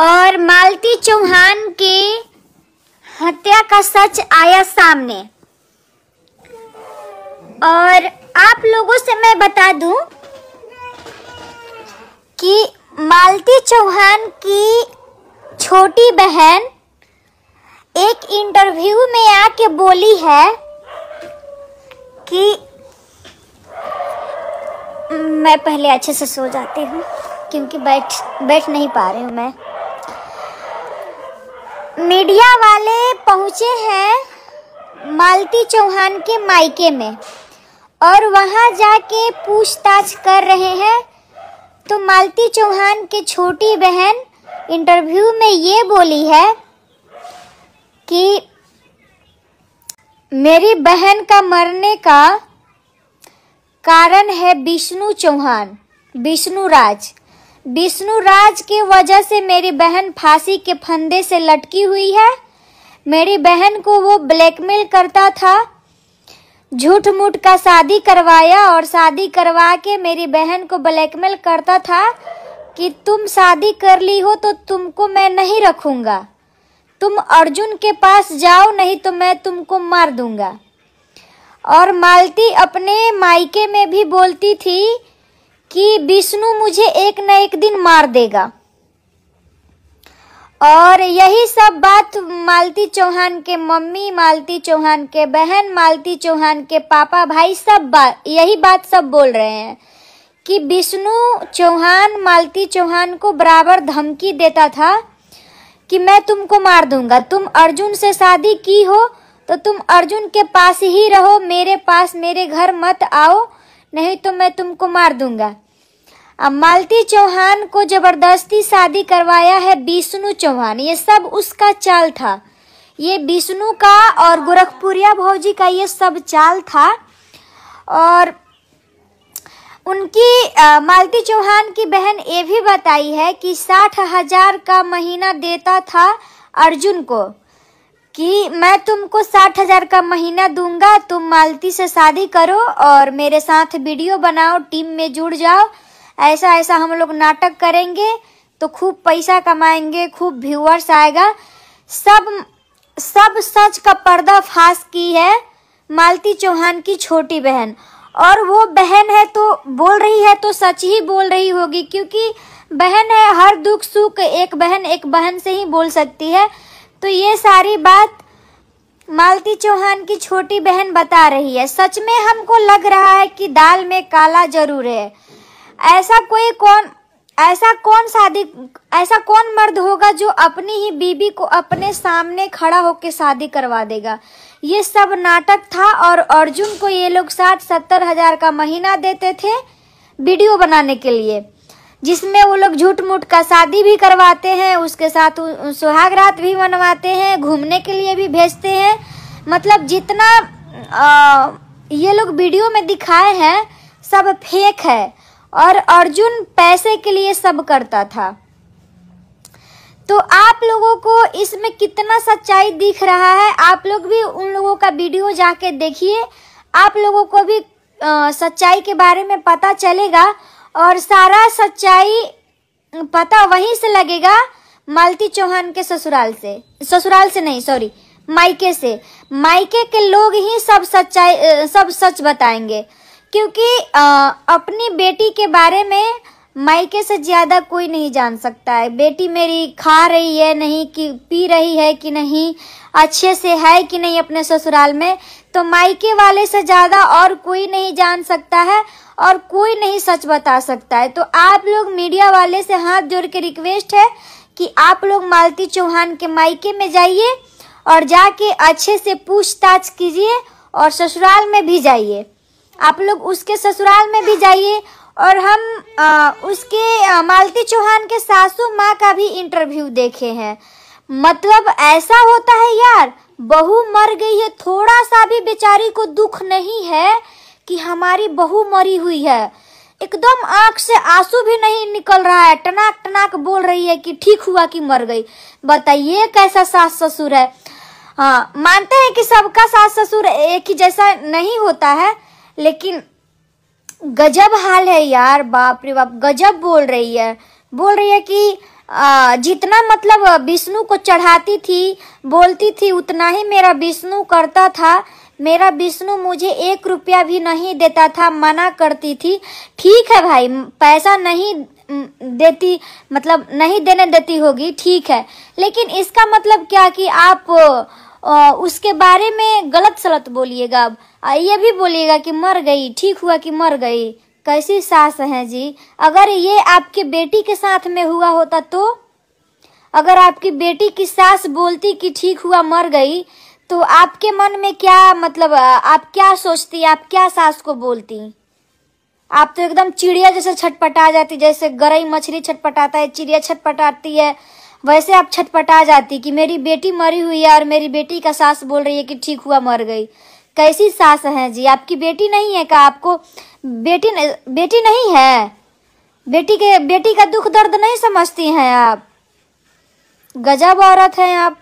और मालती चौहान के हत्या का सच आया सामने। और आप लोगों से मैं बता दूं कि मालती चौहान की छोटी बहन एक इंटरव्यू में आके बोली है कि मैं पहले अच्छे से सो जाती हूँ क्योंकि बैठ नहीं पा रही हूँ मैं। मीडिया वाले पहुंचे हैं मालती चौहान के मायके में और वहां जाके पूछताछ कर रहे हैं। तो मालती चौहान की छोटी बहन इंटरव्यू में ये बोली है कि मेरी बहन का मरने का कारण है विष्णु चौहान, विष्णु राज की वजह से मेरी बहन फांसी के फंदे से लटकी हुई है। मेरी बहन को वो ब्लैकमेल करता था, झूठ मूठ का शादी करवाया और शादी करवा के मेरी बहन को ब्लैकमेल करता था कि तुम शादी कर ली हो तो तुमको मैं नहीं रखूंगा, तुम अर्जुन के पास जाओ नहीं तो मैं तुमको मार दूंगा। और मालती अपने मायके में भी बोलती थी कि विष्णु मुझे एक न एक दिन मार देगा। और यही सब बात मालती चौहान के मम्मी, मालती चौहान के बहन, मालती चौहान के पापा भाई सब यही बात सब बोल रहे हैं कि विष्णु चौहान मालती चौहान को बराबर धमकी देता था कि मैं तुमको मार दूंगा, तुम अर्जुन से शादी की हो तो तुम अर्जुन के पास ही रहो, मेरे पास मेरे घर मत आओ नहीं तो मैं तुमको मार दूंगा। अब मालती चौहान को जबरदस्ती शादी करवाया है विष्णु चौहान, ये सब उसका चाल था, ये विष्णु का और गोरखपुरिया भौजी का ये सब चाल था। और उनकी मालती चौहान की बहन ये भी बताई है कि 60,000 का महीना देता था अर्जुन को कि मैं तुमको 60,000 का महीना दूंगा, तुम मालती से शादी करो और मेरे साथ वीडियो बनाओ, टीम में जुड़ जाओ, ऐसा ऐसा हम लोग नाटक करेंगे तो खूब पैसा कमाएंगे, खूब व्यूअर्स आएगा। सब सच का पर्दाफाश की है मालती चौहान की छोटी बहन। और वो बहन है तो बोल रही है तो सच ही बोल रही होगी क्योंकि बहन है, हर दुख सुख एक बहन से ही बोल सकती है। तो ये सारी बात मालती चौहान की छोटी बहन बता रही है। सच में हमको लग रहा है कि दाल में काला जरूर है। ऐसा कौन मर्द होगा जो अपनी ही बीबी को अपने सामने खड़ा होकर शादी करवा देगा। ये सब नाटक था। और अर्जुन को ये लोग 60-70 हजार का महीना देते थे वीडियो बनाने के लिए, जिसमें वो लोग झूठ मूठ का शादी भी करवाते हैं, उसके साथ सुहाग रात भी मनवाते हैं, घूमने के लिए भी भेजते हैं। मतलब जितना ये लोग वीडियो में दिखाए हैं सब फेक है और अर्जुन पैसे के लिए सब करता था। तो आप लोगों को इसमें कितना सच्चाई दिख रहा है, आप लोग भी उन लोगों का वीडियो जाके देखिए, आप लोगों को भी सच्चाई के बारे में पता चलेगा। और सारा सच्चाई पता वहीं से लगेगा मालती चौहान के ससुराल से नहीं, सॉरी, मायके से। मायके के लोग ही सब सच बताएंगे क्योंकि अपनी बेटी के बारे में मायके से ज्यादा कोई नहीं जान सकता है। बेटी मेरी खा रही है नहीं, कि पी रही है कि नहीं, अच्छे से है कि नहीं अपने ससुराल में, तो मायके वाले से ज्यादा और कोई नहीं जान सकता है और कोई नहीं सच बता सकता है। तो आप लोग मीडिया वाले से हाथ जोड़ के रिक्वेस्ट है कि आप लोग मालती चौहान के मायके में जाइए और जाके अच्छे से पूछताछ कीजिए और ससुराल में भी जाइए, आप लोग उसके ससुराल में भी जाइए। और हम उसके मालती चौहान के सासू माँ का भी इंटरव्यू देखे हैं। मतलब ऐसा होता है यार, बहू मर गई है, थोड़ा सा भी बेचारी को दुख नहीं है कि हमारी बहू मरी हुई है, एकदम आंख से आंसू भी नहीं निकल रहा है, टनाक टनाक बोल रही है कि ठीक हुआ कि मर गई। बताइए कैसा सास ससुर है। हाँ, मानते हैं कि सबका सास ससुर एक ही जैसा नहीं होता है, लेकिन गजब हाल है यार, बाप रे बाप, गजब बोल रही है कि जितना मतलब विष्णु को चढ़ाती थी, बोलती थी, उतना ही मेरा विष्णु करता था। मेरा विष्णु मुझे 1 रुपया भी नहीं देता था, मना करती थी। ठीक है भाई, पैसा नहीं देती, मतलब नहीं देने देती होगी, ठीक है, लेकिन इसका मतलब क्या कि आप उसके बारे में गलत सलत बोलिएगा। ये भी बोलिएगा कि मर गई, ठीक हुआ कि मर गई। कैसी सास है जी। अगर ये आपके बेटी के साथ में हुआ होता तो, अगर आपकी बेटी की सास बोलती कि ठीक हुआ मर गई, तो आपके मन में क्या, मतलब आप क्या सोचती, आप क्या सास को बोलती? आप तो एकदम चिड़िया जैसे छटपटा जाती, जैसे गरई मछली छटपटाता है, चिड़िया छटपटाती है, वैसे आप छटपटा जाती कि मेरी बेटी मरी हुई है और मेरी बेटी का सास बोल रही है कि ठीक हुआ मर गई। कैसी सास है जी। आपकी बेटी नहीं है क्या? आपको बेटी नहीं है? बेटी का दुख दर्द नहीं समझती हैं आप? गजब औरत हैं आप।